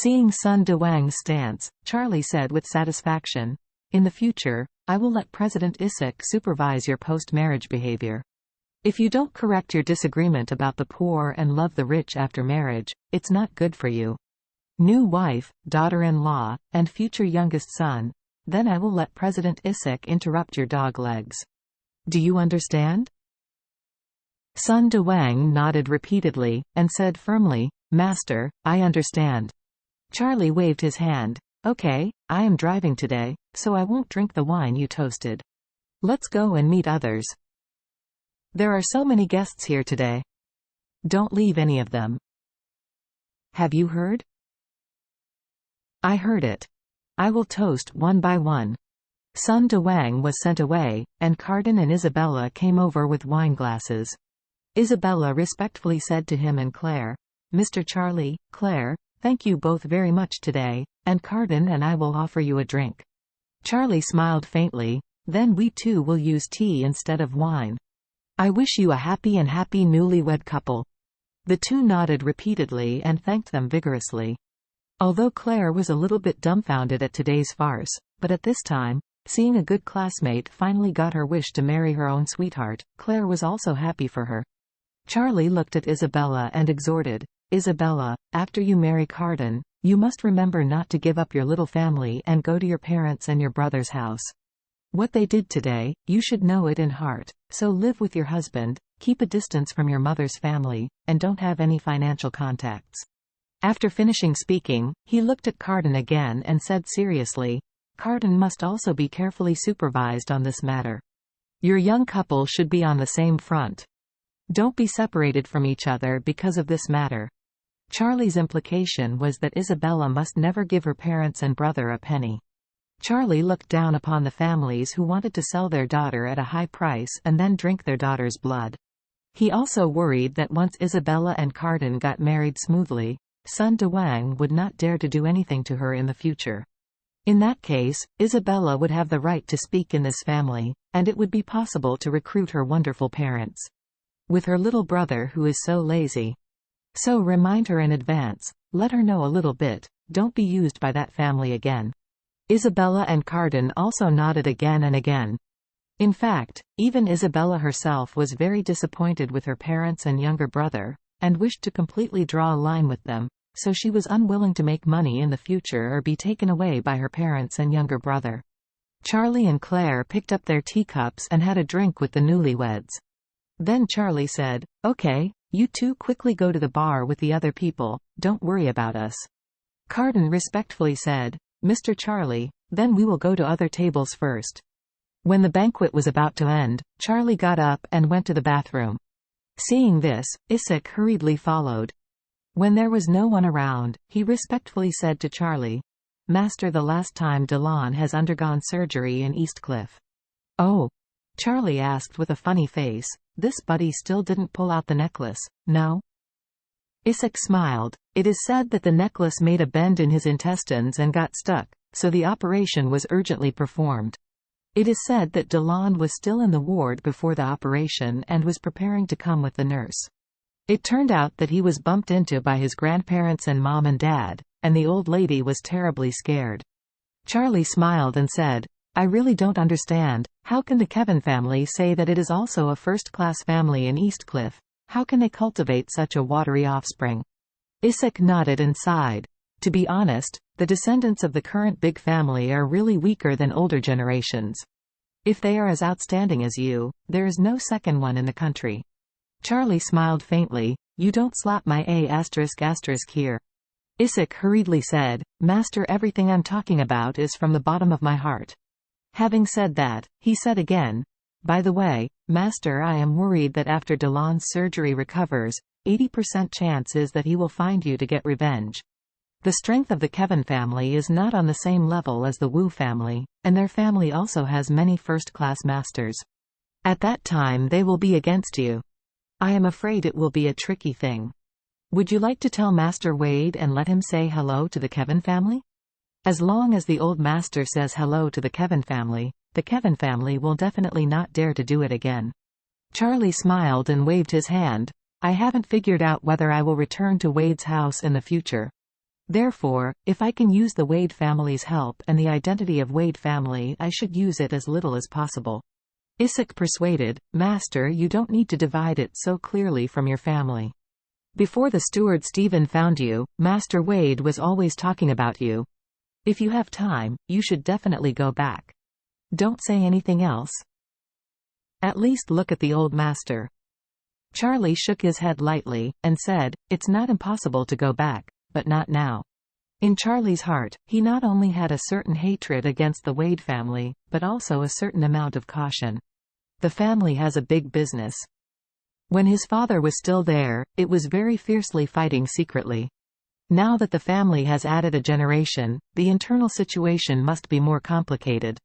Seeing Sun Dewang's stance, Charlie said with satisfaction, "In the future, I will let President Isik supervise your post-marriage behavior. If you don't correct your disagreement about the poor and love the rich after marriage, it's not good for you. New wife, daughter-in-law, and future youngest son, then I will let President Isik interrupt your dog legs. Do you understand?" Sun Dewang nodded repeatedly, and said firmly, "Master, I understand." Charlie waved his hand. "Okay, I am driving today, so I won't drink the wine you toasted. Let's go and meet others. There are so many guests here today. Don't leave any of them." "Have you heard?" "I heard it. I will toast one by one." Sun Dewang was sent away, and Carden and Isabella came over with wine glasses. Isabella respectfully said to him and Claire, "Mr. Charlie, Claire, thank you both very much today, and Carden and I will offer you a drink." Charlie smiled faintly. "Then we too will use tea instead of wine. I wish you a happy newlywed couple." The two nodded repeatedly and thanked them vigorously. Although Claire was a little bit dumbfounded at today's farce, but at this time, seeing a good classmate finally got her wish to marry her own sweetheart, Claire was also happy for her. Charlie looked at Isabella and exhorted, "Isabella, after you marry Carden, you must remember not to give up your little family and go to your parents' and your brother's house. What they did today, you should know it in heart, so live with your husband, keep a distance from your mother's family, and don't have any financial contacts." After finishing speaking, he looked at Carden again and said seriously, "Carden must also be carefully supervised on this matter. Your young couple should be on the same front. Don't be separated from each other because of this matter." Charlie's implication was that Isabella must never give her parents and brother a penny. Charlie looked down upon the families who wanted to sell their daughter at a high price and then drink their daughter's blood. He also worried that once Isabella and Carden got married smoothly, Sun Dewang would not dare to do anything to her in the future. In that case, Isabella would have the right to speak in this family, and it would be possible to recruit her wonderful parents. With her little brother who is so lazy. So remind her in advance, let her know a little bit, don't be used by that family again. Isabella and Carden also nodded again and again. In fact, even Isabella herself was very disappointed with her parents and younger brother, and wished to completely draw a line with them, so she was unwilling to make money in the future or be taken away by her parents and younger brother. Charlie and Claire picked up their teacups and had a drink with the newlyweds. Then Charlie said, "Okay, you two quickly go to the bar with the other people, don't worry about us." Carden respectfully said, "Mr. Charlie, then we will go to other tables first." When the banquet was about to end, Charlie got up and went to the bathroom. Seeing this, Isik hurriedly followed. When there was no one around, he respectfully said to Charlie, "Master, the last time Delon has undergone surgery in Eastcliff." "Oh?" Charlie asked with a funny face. "This buddy still didn't pull out the necklace, no?" Isik smiled. "It is said that the necklace made a bend in his intestines and got stuck, so the operation was urgently performed. It is said that Delon was still in the ward before the operation and was preparing to come with the nurse. It turned out that he was bumped into by his grandparents and mom and dad, and the old lady was terribly scared." Charlie smiled and said, "I really don't understand, how can the Kevin family say that it is also a first-class family in Eastcliff? How can they cultivate such a watery offspring?" Isik nodded and sighed. "To be honest, the descendants of the current big family are really weaker than older generations. If they are as outstanding as you, there is no second one in the country." Charlie smiled faintly. "You don't slap my *** here." Isik hurriedly said, "Master, everything I'm talking about is from the bottom of my heart." Having said that, he said again, "By the way, Master, I am worried that after Delon's surgery recovers, 80% chance is that he will find you to get revenge. The strength of the Kevin family is not on the same level as the Wu family, and their family also has many first-class masters. At that time they will be against you. I am afraid it will be a tricky thing. Would you like to tell Master Wade and let him say hello to the Kevin family? As long as the old master says hello to the Kevin family will definitely not dare to do it again." Charlie smiled and waved his hand. "I haven't figured out whether I will return to Wade's house in the future. Therefore, if I can use the Wade family's help and the identity of Wade family, I should use it as little as possible. Isaac persuaded, Master, you don't need to divide it so clearly from your family. Before the steward Stephen found you, Master Wade was always talking about you. If you have time, you should definitely go back. Don't say anything else. At least look at the old master. Charlie shook his head lightly, and said, It's not impossible to go back, but not now. In Charlie's heart, he not only had a certain hatred against the Wade family, but also a certain amount of caution. The family has a big business. When his father was still there, it was very fiercely fighting secretly. Now that the family has added a generation, the internal situation must be more complicated.